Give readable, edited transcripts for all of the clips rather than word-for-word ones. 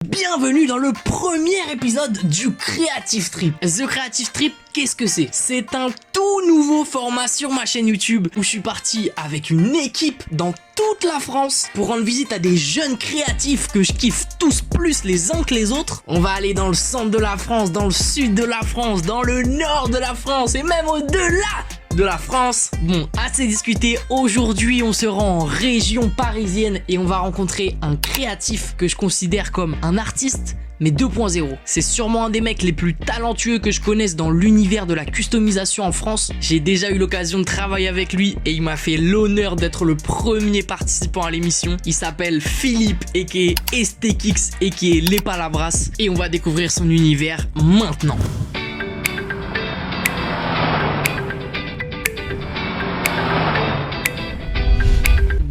Bienvenue dans le premier épisode du Creative Trip. The Creative Trip, qu'est-ce que c'est? C'est un tout nouveau format sur ma chaîne YouTube où je suis parti avec une équipe dans toute la France pour rendre visite à des jeunes créatifs que je kiffe tous plus les uns que les autres. On va aller dans le centre de la France, dans le sud de la France, dans le nord de la France et même au-delà de la France. Bon, assez discuté. Aujourd'hui, on se rend en région parisienne et on va rencontrer un créatif que je considère comme un artiste, mais 2.0. C'est sûrement un des mecs les plus talentueux que je connaisse dans l'univers de la customisation en France. J'ai déjà eu l'occasion de travailler avec lui et il m'a fait l'honneur d'être le premier participant à l'émission. Il s'appelle Philippe, aka Estekix, aka Les Palabras, et on va découvrir son univers maintenant.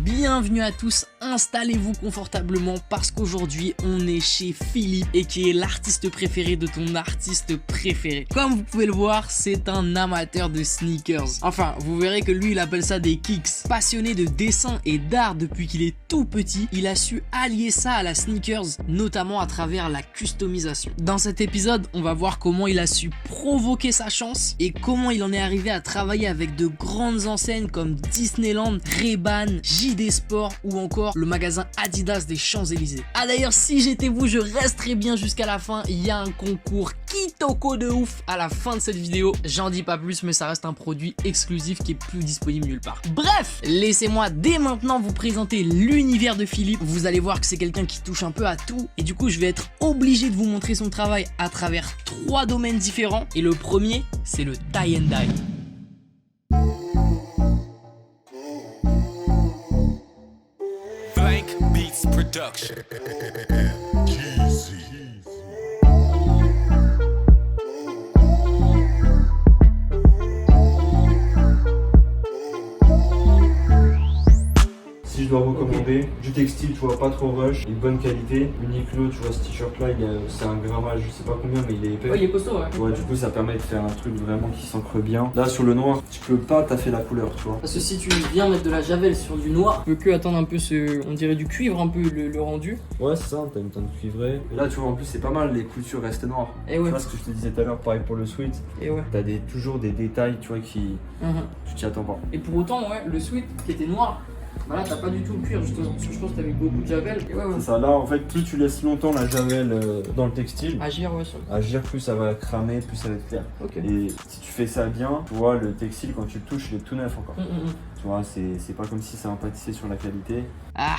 Bienvenue à tous, installez-vous confortablement parce qu'aujourd'hui on est chez Philippe et qui est l'artiste préféré de ton artiste préféré. Comme vous pouvez le voir, c'est un amateur de sneakers. Enfin, vous verrez que lui il appelle ça des kicks. Passionné de dessin et d'art depuis qu'il est tout petit, il a su allier ça à la sneakers, notamment à travers la customisation. Dans cet épisode, on va voir comment il a su provoquer sa chance et comment il en est arrivé à travailler avec de grandes enseignes comme Disneyland, Ray-Ban, JD Sport ou encore le magasin Adidas des Champs-Élysées. Ah d'ailleurs, si j'étais vous, je resterais bien jusqu'à la fin. Il y a un concours kitoko de ouf à la fin de cette vidéo. J'en dis pas plus, mais ça reste un produit exclusif qui est plus disponible nulle part. Bref, laissez-moi dès maintenant vous présenter l'univers de Philippe. Vous allez voir que c'est quelqu'un qui touche un peu à tout. Et du coup, je vais être obligé de vous montrer son travail à travers 3 domaines différents. Et le premier, c'est le tie and dye. Production. Si je dois recommander du textile, tu vois, pas trop rush, et de bonne qualité. Uniqlo, tu vois, ce t-shirt là, c'est un grammage, je sais pas combien, mais il est épais. Ouais, il est costaud, ouais. Ouais, du coup, ça permet de faire un truc vraiment qui s'ancre bien. Là, sur le noir, tu peux pas taffer la couleur, tu vois. Parce que si tu viens mettre de la javel sur du noir, tu peux que attendre un peu on dirait du cuivre, un peu le rendu. Ouais, c'est ça, t'as une teinte cuivrée. Et là, tu vois, en plus, c'est pas mal, les coutures restent noires. Et ouais. Tu vois ce que je te disais tout à l'heure, pareil pour le sweat. Et ouais. T'as toujours des détails, tu vois, qui. Tu t'y attends pas. Et pour autant, ouais, le sweat qui était noir, bah là, t'as pas du tout le cuir, justement. Parce que je pense que t'as mis beaucoup de javel. Et ouais, ouais. C'est ça, là, en fait, plus tu laisses longtemps la javel dans le textile. Agir, ouais, sur Agir, plus ça va cramer, plus ça va être clair. Ok. Et si tu fais ça bien, tu vois, le textile, quand tu le touches, il est tout neuf encore. Tu vois, c'est pas comme si ça impactait sur la qualité. Ah,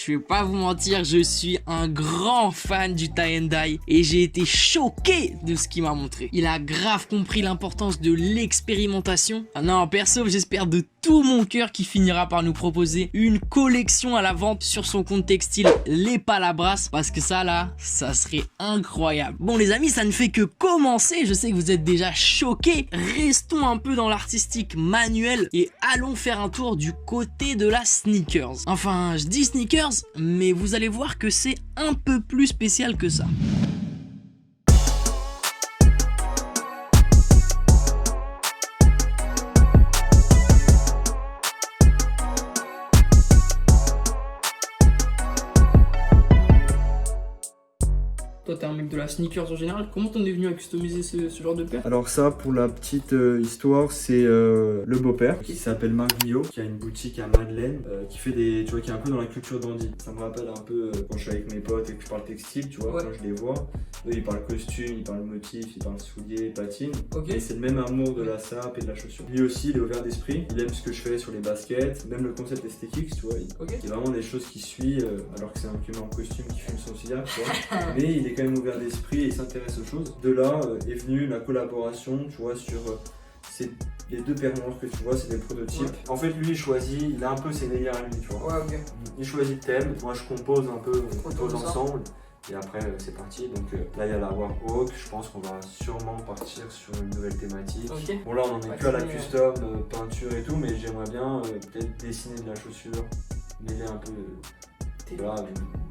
je vais pas vous mentir, je suis un grand fan du tie and dye et j'ai été choqué de ce qu'il m'a montré. Il a grave compris l'importance de l'expérimentation. Ah non, perso, j'espère de tout mon cœur qu'il finira par nous proposer une collection à la vente sur son compte textile Les Palabras, parce que ça là, ça serait incroyable. Bon les amis, ça ne fait que commencer, je sais que vous êtes déjà choqués. Restons un peu dans l'artistique manuel et allons faire un tour du côté de la sneakers. Enfin, je dis sneakers, mais vous allez voir que c'est un peu plus spécial que ça. Toi, t'es un mec de la sneakers en général. Comment t'en es venu à customiser ce genre de paire? Alors ça, pour la petite histoire, c'est le beau-père qui s'appelle Marc Guillot, qui a une boutique à Madeleine, qui fait des, tu vois, qui est un peu dans la culture dandy. Ça me rappelle un peu quand je suis avec mes potes et que je parle textile, tu vois, ouais. Quand je les vois. Eux, ils parlent costume, ils parlent motif, ils parlent souliers, patines. Ok. Et c'est le même amour de la sape et de la chaussure. Lui aussi, il est ouvert d'esprit. Il aime ce que je fais sur les baskets, même le concept Estekix, tu vois. Il y a vraiment des choses qui suivent, alors que c'est un humain en costume qui fume son cigare, tu vois. Mais il est quand même ouvert d'esprit et il s'intéresse aux choses. De là est venue la collaboration, tu vois, sur les 2 paires noires que tu vois, c'est des prototypes. Ouais. En fait, lui, il choisit, il a un peu ses délires à lui, tu vois. Ouais, ok. Il choisit le thème, moi je compose un peu, on compose ensemble. Et après, c'est parti. Donc là, il y a la Warhawk. Je pense qu'on va sûrement partir sur une nouvelle thématique. Okay. Bon, là, on en est que à la custom, peinture et tout, mais j'aimerais bien peut-être dessiner de la chaussure, mêler un peu. Voilà,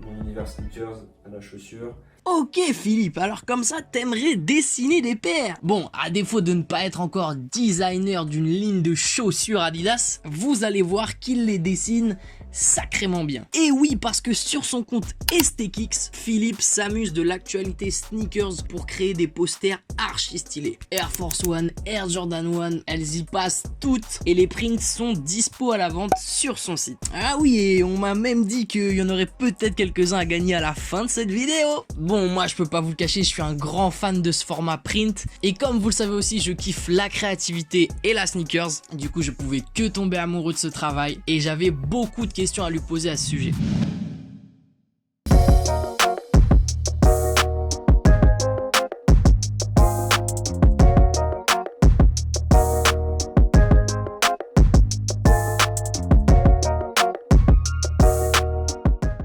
mon univers sneakers à la chaussure. Ok Philippe, alors comme ça t'aimerais dessiner des paires. Bon, à défaut de ne pas être encore designer d'une ligne de chaussures Adidas, vous allez voir qu'il les dessine sacrément bien. Et oui, parce que sur son compte STKicks, Philippe s'amuse de l'actualité sneakers pour créer des posters archi stylés. Air Force One, Air Jordan 1, elles y passent toutes et les prints sont dispo à la vente sur son site. Ah oui, et on m'a même dit qu'il y en aurait peut-être quelques-uns à gagner à la fin de cette vidéo. Bon, moi je peux pas vous le cacher, je suis un grand fan de ce format print et comme vous le savez aussi, je kiffe la créativité et la sneakers. Du coup, je pouvais que tomber amoureux de ce travail et j'avais beaucoup de questions à lui poser à ce sujet.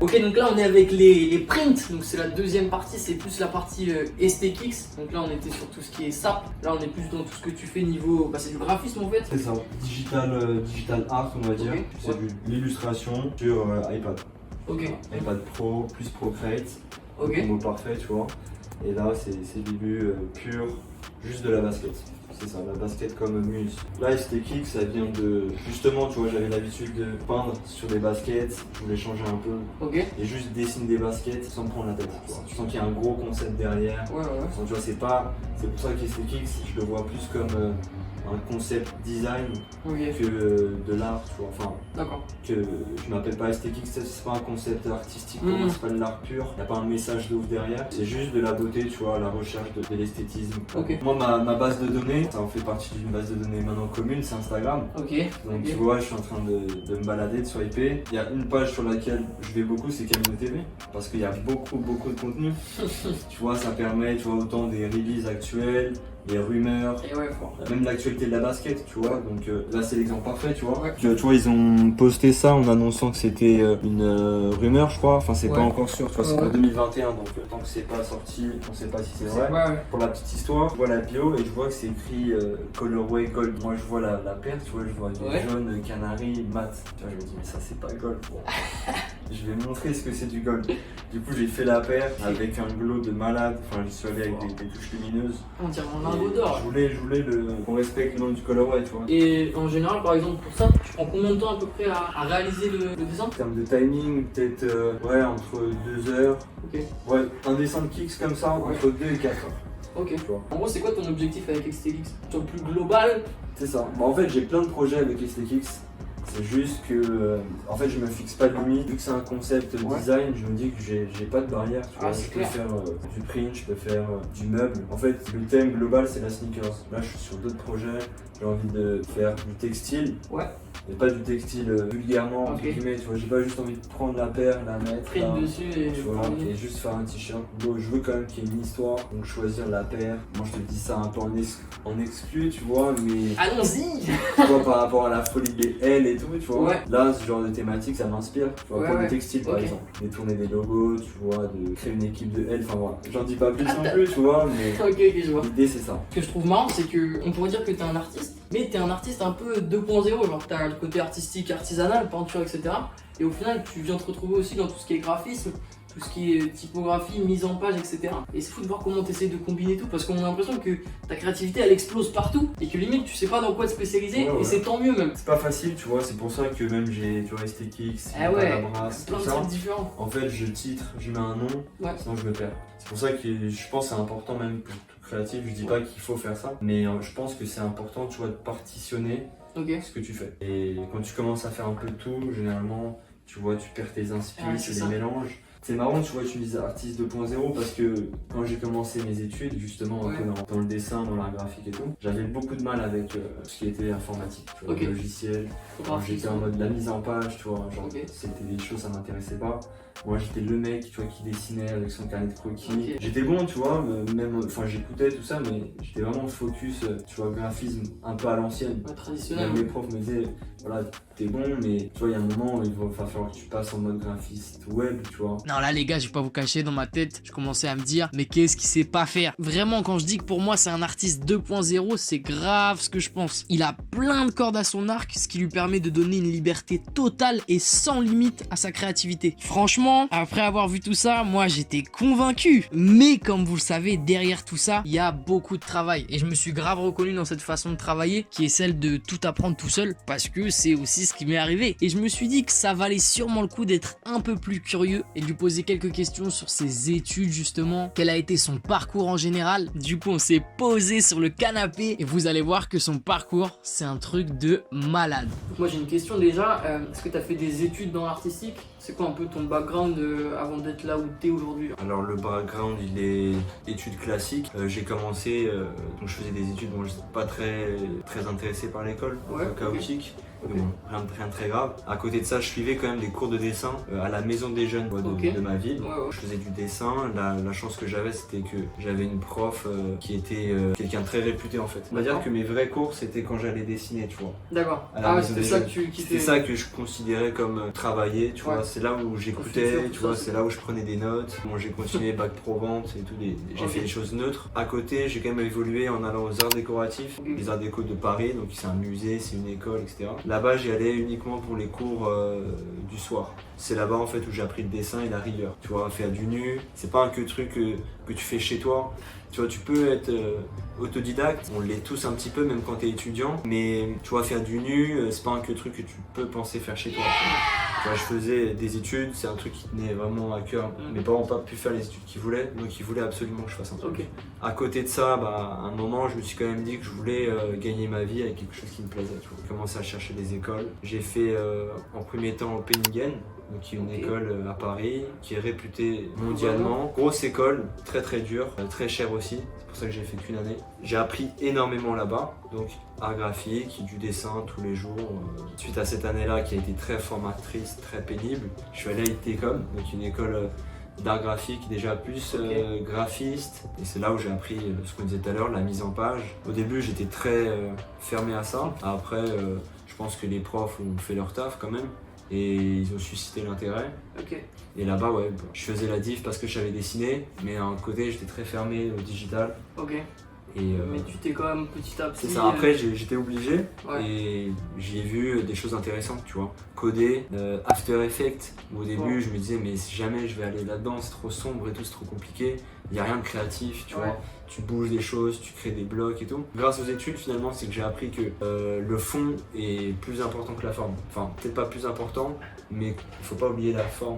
Ok, donc là on est avec les prints, donc c'est la deuxième partie, c'est plus la partie STKicks. Donc là on était sur tout ce qui est SAP, là on est plus dans tout ce que tu fais niveau, bah c'est du graphisme en fait. C'est ça, digital art on va dire, Okay. c'est de l'illustration sur iPad. Ok. iPad Pro plus Procreate, Ok. le mot parfait tu vois. Et là c'est du pur, juste de la basket. C'est ça, la basket comme muse. Là, STKicks, ça vient de... Justement, tu vois, j'avais l'habitude de peindre sur des baskets, je voulais changer un peu. Ok. Et juste dessiner des baskets sans me prendre la tête, tu vois. Tu sens qu'il y a un gros concept derrière. Ouais. Tu vois, c'est pour ça qu'STKicks, je le vois plus comme un concept design Ok. que de l'art, tu vois. Enfin, D'accord. que je m'appelle pas STKicks, c'est pas un concept artistique, pour moi, c'est pas de l'art pur, il n'y a pas un message de ouf derrière, c'est juste de la beauté, tu vois, la recherche de l'esthétisme. Ok. Moi, ma base de données, ça en fait partie d'une base de données maintenant commune, c'est Instagram. Ok. Donc Ok. tu vois, je suis en train de me balader, de swiper. Il y a une page sur laquelle je vais beaucoup, c'est Camino TV, parce qu'il y a beaucoup de contenu. Tu vois, ça permet, tu vois, autant des releases actuelles, les rumeurs, Et ouais, fort. même l'actualité de la basket, tu vois. Donc là, c'est l'exemple parfait, tu vois. Ouais. Tu vois, ils ont posté ça en annonçant que c'était une rumeur, je crois. Enfin, c'est pas encore sûr, tu vois, c'est Ouais. pas 2021, donc tant que c'est pas sorti, on sait pas si c'est vrai. Ouais. Pour la petite histoire, je vois la bio et je vois que c'est écrit Colorway Gold. Moi, je vois la paire, tu vois, je vois du jaune, canari, mat. Tu vois, je me dis, mais ça, c'est pas gold. Bon. Je vais montrer ce que c'est du gold. Du coup, j'ai fait la paire avec un glow de malade. Enfin, j'y suis allé avec des touches lumineuses. On dirait un lingot d'or. Je voulais qu'on respecte le nom du colorway, tu vois. Et en général, par exemple, pour ça, tu prends combien de temps à peu près à réaliser le dessin? En termes de timing, peut-être entre 2 heures. Ok. Ouais, un dessin de kicks comme ça, entre 2 et 4 heures. Ok. Tu vois. En gros, c'est quoi ton objectif avec STKicks? Sur le plus global? C'est ça. Bah, en fait, j'ai plein de projets avec STKicks. C'est juste que, en fait, je me fixe pas de limite. Vu que c'est un concept design, je me dis que j'ai pas de barrière. Tu vois, je peux faire du print, je peux faire du meuble. En fait, le thème global, c'est la sneakers. Là, je suis sur d'autres projets. J'ai envie de faire du textile. Ouais. Mais pas du textile vulgairement, entre guillemets. Tu vois, j'ai pas juste envie de prendre la paire, la mettre. Print dessus et tu vois, et juste faire un t-shirt. Bon, je veux quand même qu'il y ait une histoire, donc choisir la paire. Moi, je te dis ça un peu en exclu, tu vois, mais. Allons-y! Tu vois, par rapport à la folie des L et tout, tu vois. Ouais. Là, ce genre de thématique, ça m'inspire. Tu vois, pour le textile, par Ok. exemple. Détourner des logos, tu vois, de créer une équipe de L. Enfin, voilà. J'en dis pas plus non plus, tu vois, mais. Ok, je vois. L'idée, c'est ça. Ce que je trouve marrant, c'est que on pourrait dire que t'es un artiste, mais t'es un artiste un peu 2.0, genre t'as le côté artistique, artisanal, peinture, etc. Et au final, tu viens te retrouver aussi dans tout ce qui est graphisme, tout ce qui est typographie, mise en page, etc. Et c'est fou de voir comment tu essaies de combiner tout, parce qu'on a l'impression que ta créativité elle explose partout et que limite tu sais pas dans quoi te spécialiser, et c'est tant mieux même. C'est pas facile, tu vois, c'est pour ça que même j'ai, tu vois, STKicks, Ah ouais, la brasse, plein tout de ça. trucs différents. En fait, je titre, je mets un nom, sinon je me perds. C'est pour ça que je pense que c'est important même pour tout créatif, je dis pas qu'il faut faire ça, mais je pense que c'est important, tu vois, de partitionner ce que tu fais. Et quand tu commences à faire un peu de tout, généralement, tu vois, tu perds tes inspirations, tu les mélanges. C'est marrant, tu vois, tu me dis artiste 2.0 parce que quand j'ai commencé mes études, justement, un peu dans le dessin, dans l'art graphique et tout, j'avais beaucoup de mal avec ce qui était informatique, tu vois, le logiciel. J'étais en mode la mise en page, tu vois, genre c'était des choses, ça m'intéressait pas. Moi j'étais le mec, tu vois, qui dessinait avec son carnet de croquis. J'étais bon, tu vois, même, enfin j'écoutais tout ça, mais j'étais vraiment focus, tu vois, graphisme un peu à l'ancienne. Traditionnel. Même les profs me disaient, voilà, t'es bon, mais tu vois, il y a un moment où il va falloir que tu passes en mode graphiste web, tu vois. Non, là les gars, je vais pas vous cacher, dans ma tête, je commençais à me dire, mais qu'est-ce qu'il sait pas faire? Vraiment, quand je dis que pour moi c'est un artiste 2.0, c'est grave ce que je pense. Il a plein de cordes à son arc, ce qui lui permet de donner une liberté totale et sans limite à sa créativité. Franchement, franchement, après avoir vu tout ça, moi j'étais convaincu. Mais comme vous le savez, derrière tout ça, il y a beaucoup de travail. Et je me suis grave reconnu dans cette façon de travailler qui est celle de tout apprendre tout seul, parce que c'est aussi ce qui m'est arrivé. Et je me suis dit que ça valait sûrement le coup d'être un peu plus curieux et de lui poser quelques questions sur ses études justement, quel a été son parcours en général. Du coup on s'est posé sur le canapé et vous allez voir que son parcours c'est un truc de malade. Moi j'ai une question déjà, est-ce que tu as fait des études dans l'artistique? C'est quoi un peu ton background avant d'être là où t'es aujourd'hui? Alors le background il est études classiques. J'ai commencé, donc je faisais des études, bon je n'étais pas très intéressé par l'école, un peu chaotique. Okay. Bon, rien de très grave. À côté de ça, je suivais quand même des cours de dessin à la maison des jeunes de ma ville. Je faisais du dessin. La chance que j'avais, c'était que j'avais une prof qui était quelqu'un de très réputé en fait. On va dire que mes vrais cours, c'était quand j'allais dessiner, tu vois. D'accord. C'était ça que tu kiffais. C'était ça que je considérais comme travailler, tu vois. C'est là où j'écoutais, tu vois. C'est là où je prenais des notes. Bon, j'ai continué bac pro vente et tout. J'ai fait des choses neutres. À côté, j'ai quand même évolué en allant aux arts décoratifs, les arts déco de Paris. Donc c'est un musée, c'est une école, etc. Là-bas, j'y allais uniquement pour les cours du soir. C'est là-bas en fait où j'ai appris le dessin et la rigueur. Tu vois, faire du nu, c'est pas un truc que tu fais chez toi. Tu vois, tu peux être autodidacte, on l'est tous un petit peu même quand t'es étudiant, mais tu vois, faire du nu, c'est pas un truc que tu peux penser faire chez toi. Tu vois, je faisais des études, c'est un truc qui tenait vraiment à cœur. Mes parents n'ont pas pu faire les études qu'ils voulaient, donc ils voulaient absolument que je fasse un truc. À côté de ça, à un moment, je me suis quand même dit que je voulais gagner ma vie avec quelque chose qui me plaisait. Tu vois. J'ai commencé à chercher des écoles. J'ai fait en premier temps Penningen, donc qui est une école à Paris, qui est réputée mondialement. Grosse école, très dure, très chère aussi. C'est pour ça que j'ai fait qu'une année. J'ai appris énormément là-bas, donc art graphique, du dessin tous les jours. Suite à cette année-là qui a été très formatrice, très pénible, je suis allé à ITCOM, donc une école d'art graphique déjà plus graphiste. Et c'est là où j'ai appris ce qu'on disait tout à l'heure, la mise en page. Au début, j'étais très fermé à ça. Après, je pense que les profs ont fait leur taf quand même. Et ils ont suscité l'intérêt. Et là-bas, ouais, je faisais la diff parce que je savais dessiner, mais à un côté, j'étais très fermé au digital. Mais tu t'es quand même petit à petit... C'est ça, après j'étais obligé et j'ai vu des choses intéressantes, tu vois. Coder, After Effects, où au début je me disais mais jamais je vais aller là-dedans, c'est trop sombre et tout, c'est trop compliqué. Il n'y a rien de créatif, tu vois. Tu bouges des choses, tu crées des blocs et tout. Grâce aux études, finalement, c'est que j'ai appris que le fond est plus important que la forme. Enfin, peut-être pas plus important, mais il faut pas oublier la forme.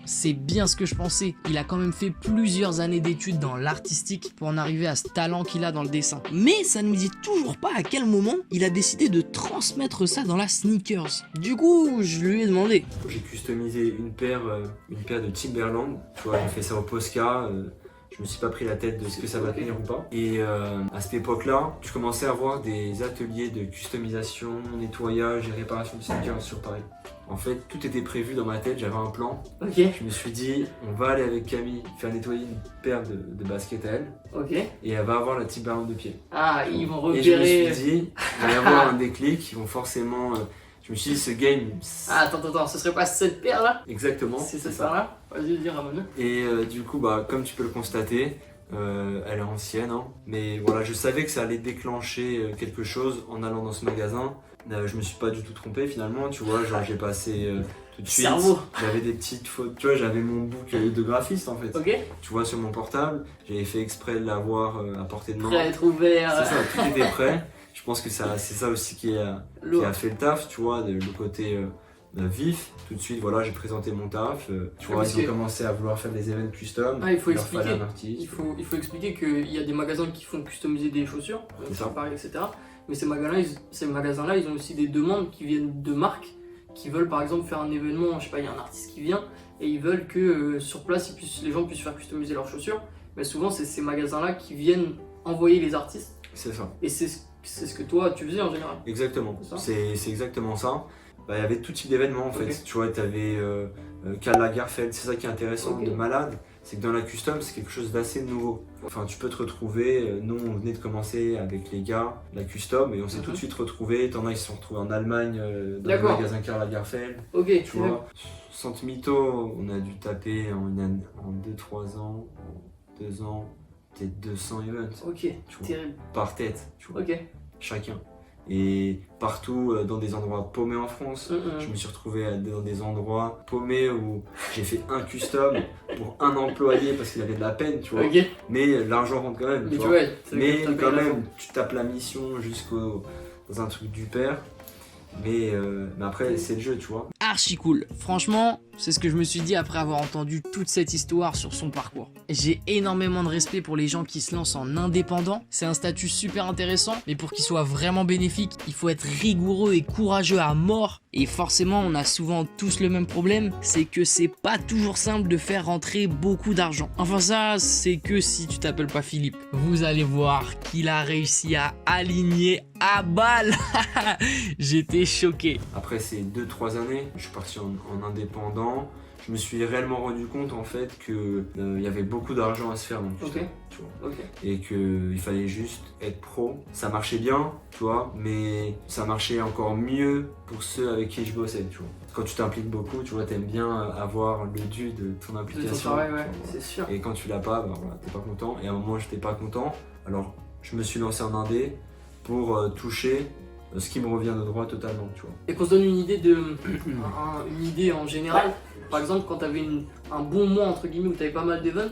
C'est bien ce que je pensais. Il a quand même fait plusieurs années d'études dans l'artistique pour en arriver à ce talent qu'il a dans le dessin. Mais ça ne nous dit toujours pas à quel moment il a décidé de transmettre ça dans la sneakers. Du coup, je lui ai demandé. J'ai customisé une paire de Timberland. Tu vois, j'ai fait ça au Posca. Je me suis pas pris la tête de ce que ça va tenir ou pas. Et à cette époque-là, je commençais à avoir des ateliers de customisation, nettoyage et réparation de sneakers sur Paris. En fait, tout était prévu dans ma tête, j'avais un plan. Je me suis dit, on va aller avec Camille faire nettoyer une paire de baskets à elle. Et elle va avoir la Timberland de pied. Ah, ils vont repérer. Et je me suis dit, il va y avoir un déclic, ils vont forcément... Je me suis dit, ce game... Ah, attends, ce serait pas cette paire là? Exactement. C'est cette paire là? Vas-y, dis Ramon. Et du coup, comme tu peux le constater, elle est ancienne, hein, mais voilà, je savais que ça allait déclencher quelque chose en allant dans ce magasin. Je me suis pas du tout trompé finalement, tu vois, genre j'ai passé tout de suite, j'avais des petites fautes, tu vois, j'avais mon book de graphiste en fait. Tu vois, sur mon portable, j'avais fait exprès de l'avoir à portée de main. Prêt à être ouvert. C'est ça, tout était prêt. Je pense que c'est ça aussi qui a fait le taf, tu vois, le côté vif. Tout de suite, voilà, j'ai présenté mon taf. Tu vois, ils ont commencé à vouloir faire des événements custom. Il faut expliquer. Il faut expliquer qu'il y a des magasins qui font customiser des chaussures, sur Paris, etc. Mais ces magasins-là, ils ont aussi des demandes qui viennent de marques qui veulent par exemple faire un événement, je sais pas, il y a un artiste qui vient et ils veulent que sur place, les gens puissent faire customiser leurs chaussures. Mais souvent, c'est ces magasins-là qui viennent envoyer les artistes. C'est ça. Et c'est ce que toi, tu faisais en général. Exactement, c'est exactement ça. Il y avait tout type d'événements en fait. Tu vois, tu avais Karl Lagerfeld, c'est ça qui est intéressant, de malade. C'est que dans la custom, c'est quelque chose d'assez nouveau. Enfin, tu peux te retrouver, nous on venait de commencer avec les gars, la custom, et on s'est tout de suite retrouvés. T'en as, ils se sont retrouvés en Allemagne, dans le magasin Karl Lagerfeld. Tu vois, sans te mytho, on a dû taper en 2-3 ans, en 2 ans, peut-être 200 events. Terrible. Par tête, tu vois. Chacun. Et partout dans des endroits paumés en France, je me suis retrouvé dans des endroits paumés où j'ai fait un custom pour un employé parce qu'il avait de la peine, tu vois. Mais l'argent rentre quand même, tu vois. Mais quand même, tu tapes la mission dans un truc du père. Mais après, c'est le jeu, tu vois. Archi cool. Franchement, c'est ce que je me suis dit après avoir entendu toute cette histoire sur son parcours. J'ai énormément de respect pour les gens qui se lancent en indépendant. C'est un statut super intéressant, mais pour qu'il soit vraiment bénéfique, il faut être rigoureux et courageux à mort. Et forcément, on a souvent tous le même problème, c'est que c'est pas toujours simple de faire rentrer beaucoup d'argent. Enfin ça, c'est que si tu t'appelles pas Philippe. Vous allez voir qu'il a réussi à aligner à balle. J'étais choqué. Après ces 2-3 années, je suis parti en indépendant. Je me suis réellement rendu compte en fait que il y avait beaucoup d'argent à se faire dans le custom, tu vois. Et qu'il fallait juste être pro. Ça marchait bien, tu vois, mais ça marchait encore mieux pour ceux avec qui je bossais, tu vois. Quand tu t'impliques beaucoup, tu vois, t'aimes bien avoir le dû de ton implication. De ton travail, ouais, c'est sûr. Et quand tu l'as pas, bah, voilà, t'es pas content. Et à un moment, j'étais pas content. Alors, je me suis lancé en indé pour toucher ce qui me revient de droit totalement, tu vois. Et qu'on se donne une idée une idée en général. Par exemple, quand tu avais un bon mois entre guillemets où tu avais pas mal d'events,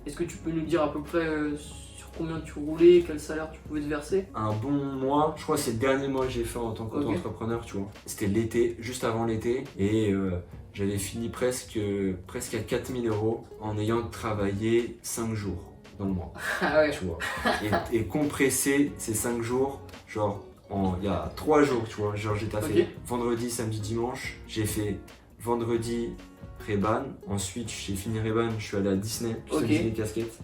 est-ce que tu peux nous dire à peu près sur combien tu roulais, quel salaire tu pouvais te verser? Un bon mois, je crois que c'est le dernier mois que j'ai fait en tant qu'auto-entrepreneur, tu vois. C'était l'été, juste avant l'été, et j'avais fini presque à 4 000 € en ayant travaillé 5 jours dans le mois. Ah ouais. Tu vois. Et compressé ces 5 jours, genre il y a 3 jours, tu vois, genre j'ai taffé vendredi, samedi, dimanche, j'ai fait vendredi Ray-Ban, ensuite j'ai fini Ray-Ban, je suis allé à Disney, customiser les casquettes.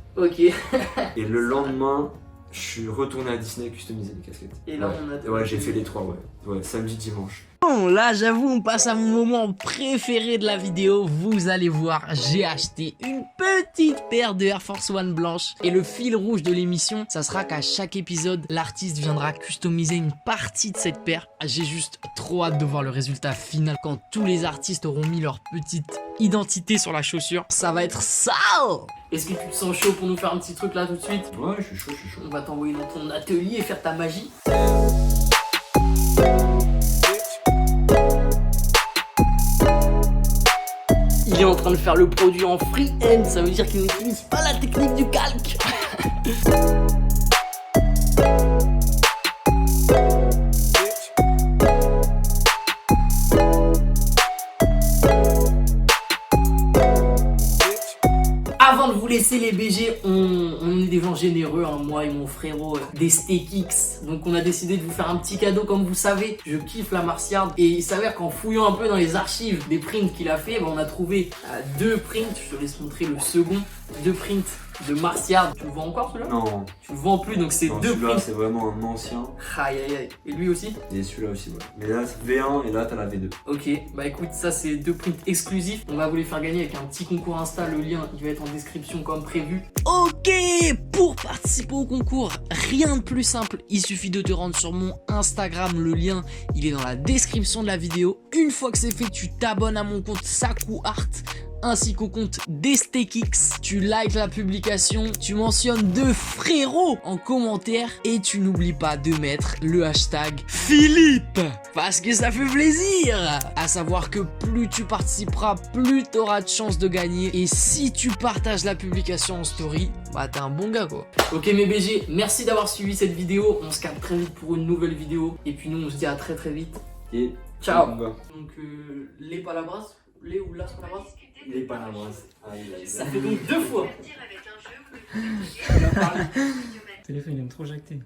Et le lendemain, je suis retourné à Disney, customiser les casquettes. Et là on a j'ai fait les 3, ouais, samedi, dimanche. Bon, là j'avoue on passe à mon moment préféré de la vidéo. Vous allez voir, j'ai acheté une petite paire de Air Force One blanche. Et le fil rouge de l'émission, ça sera qu'à chaque épisode, l'artiste viendra customiser une partie de cette paire. J'ai juste trop hâte de voir le résultat final quand tous les artistes auront mis leur petite identité sur la chaussure. Ça va être sale. Est-ce que tu te sens chaud pour nous faire un petit truc là tout de suite? Ouais, je suis chaud. On va t'envoyer dans ton atelier et faire ta magie. Il est en train de faire le produit en freehand, ça veut dire qu'il n'utilise pas la technique du calque. Avant de vous laisser les BG, on est des gens généreux, hein, moi et mon frérot des SteakX. Donc on a décidé de vous faire un petit cadeau. Comme vous savez, je kiffe la Martiard. Et il s'avère qu'en fouillant un peu dans les archives des prints qu'il a fait, on a trouvé 2 prints. Je te laisse montrer le second. 2 prints de Martiard. Tu le vois encore celui-là? Non. Tu le vois plus, donc c'est 2 prints. C'est vraiment un ancien. Aïe aïe aïe. Et lui aussi? Et celui-là aussi, ouais. Mais là c'est V1 et là t'as la V2. Ok, bah écoute, ça c'est 2 prints exclusifs. On va vous les faire gagner avec un petit concours Insta. Le lien il va être en description comme prévu. Ok, pour participer au concours, rien de plus simple. Il suffit de te rendre sur mon Instagram. Le lien il est dans la description de la vidéo. Une fois que c'est fait, tu t'abonnes à mon compte Saku Art ainsi qu'au compte des SteakX. Tu likes la publication, tu mentionnes 2 frérots en commentaire et tu n'oublies pas de mettre le hashtag Philippe parce que ça fait plaisir. À savoir que plus tu participeras, plus tu auras de chances de gagner. Et si tu partages la publication en story, bah t'es un bon gars quoi. Ok mes BG, merci d'avoir suivi cette vidéo. On se capte très vite pour une nouvelle vidéo. Et puis nous on se dit à très vite. Et ciao. Donc les palabras, les ou las palabras. Les palabras. Ça fait donc 2 fois. Le téléphone il aime trop jacter.